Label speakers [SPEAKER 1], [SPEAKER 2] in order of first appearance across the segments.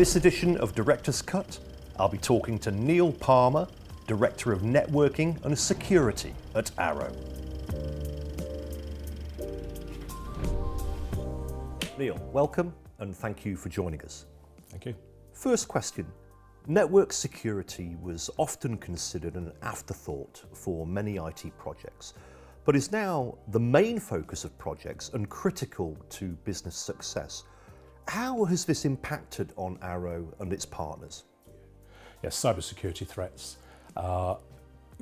[SPEAKER 1] this edition of Director's Cut, I'll be talking to Neil Palmer, Director of Networking and Security at Arrow. Neil, welcome and thank you for joining us.
[SPEAKER 2] Thank you.
[SPEAKER 1] First question. Network security was often considered an afterthought for many IT projects, but is now the main focus of projects and critical to business success. How has this impacted on Arrow and its partners?
[SPEAKER 2] Yes, cybersecurity threats are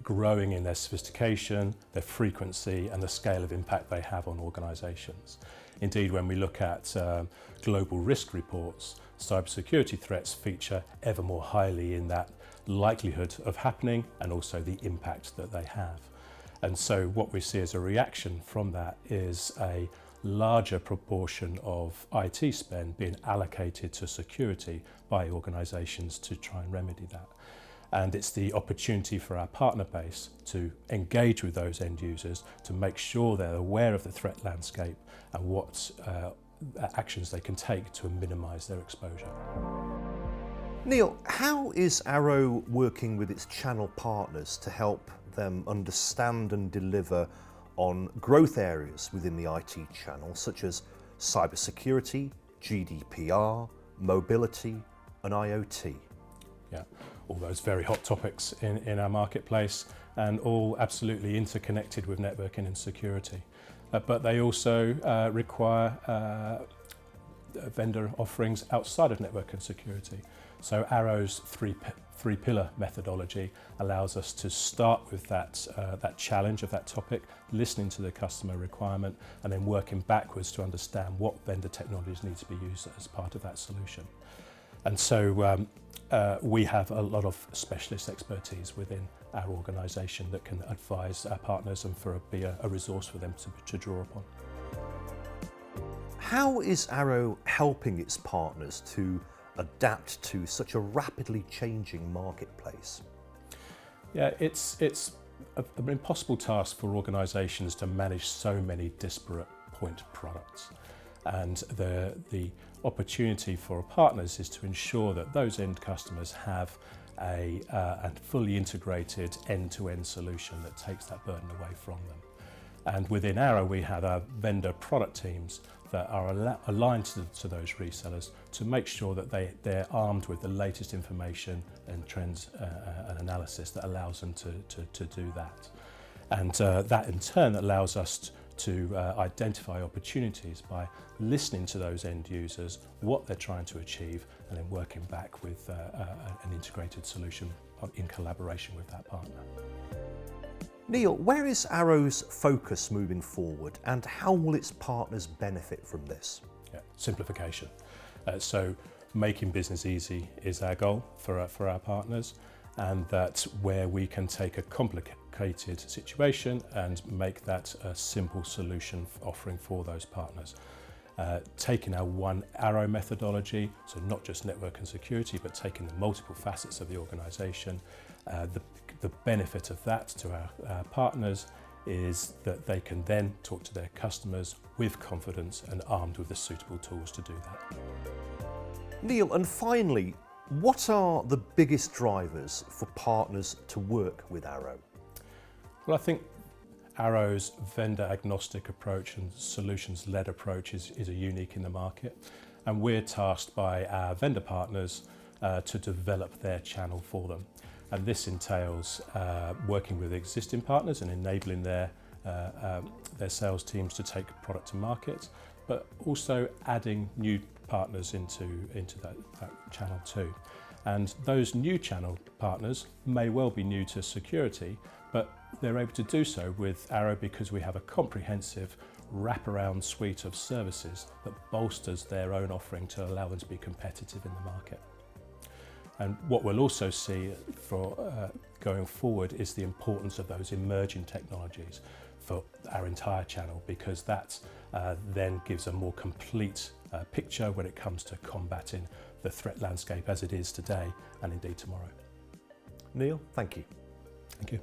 [SPEAKER 2] growing in their sophistication, their frequency and the scale of impact they have on organisations. Indeed, when we look at global risk reports, cybersecurity threats feature ever more highly in that likelihood of happening and also the impact that they have. And so what we see as a reaction from that is a larger proportion of IT spend being allocated to security by organisations to try and remedy that. And it's the opportunity for our partner base to engage with those end users to make sure they're aware of the threat landscape and what actions they can take to minimise their exposure.
[SPEAKER 1] Neil, how is Arrow working with its channel partners to help them understand and deliver on growth areas within the IT channel, such as cybersecurity, GDPR, mobility and IoT?
[SPEAKER 2] Yeah, all those very hot topics in our marketplace and all absolutely interconnected with networking and security. But they also require vendor offerings outside of network and security. So Arrow's three pillar methodology allows us to start with that challenge of that topic, listening to the customer requirement and then working backwards to understand what vendor technologies need to be used as part of that solution. And so we have a lot of specialist expertise within our organisation that can advise our partners and be a resource for them to draw upon.
[SPEAKER 1] How is Arrow helping its partners to adapt to such a rapidly changing marketplace?
[SPEAKER 2] Yeah, it's an impossible task for organisations to manage so many disparate point products. And the opportunity for our partners is to ensure that those end customers have a fully integrated end-to-end solution that takes that burden away from them. And within Arrow, we have our vendor product teams that are aligned to those resellers to make sure that they're armed with the latest information and trends and analysis that allows them to do that. And that in turn allows us to identify opportunities by listening to those end users, what they're trying to achieve, and then working back with an integrated solution in collaboration with that partner.
[SPEAKER 1] Neil, where is Arrow's focus moving forward and how will its partners benefit from this?
[SPEAKER 2] Yeah, simplification. So making business easy is our goal for our partners, and that's where we can take a complicated situation and make that a simple solution offering for those partners. Taking our One Arrow methodology, so not just network and security, but taking the multiple facets of the organisation. The benefit of that to our partners is that they can then talk to their customers with confidence and armed with the suitable tools to do that.
[SPEAKER 1] Neil, and finally, what are the biggest drivers for partners to work with Arrow?
[SPEAKER 2] Well, I think Arrow's vendor agnostic approach and solutions-led approach is a unique in the market, and we're tasked by our vendor partners to develop their channel for them. And this entails working with existing partners and enabling their sales teams to take product to market, but also adding new partners into that channel too. And those new channel partners may well be new to security, but they're able to do so with Arrow because we have a comprehensive wraparound suite of services that bolsters their own offering to allow them to be competitive in the market. And what we'll also see for going forward is the importance of those emerging technologies for our entire channel, because that then gives a more complete picture when it comes to combating the threat landscape as it is today and indeed tomorrow.
[SPEAKER 1] Neil, thank you.
[SPEAKER 2] Thank you.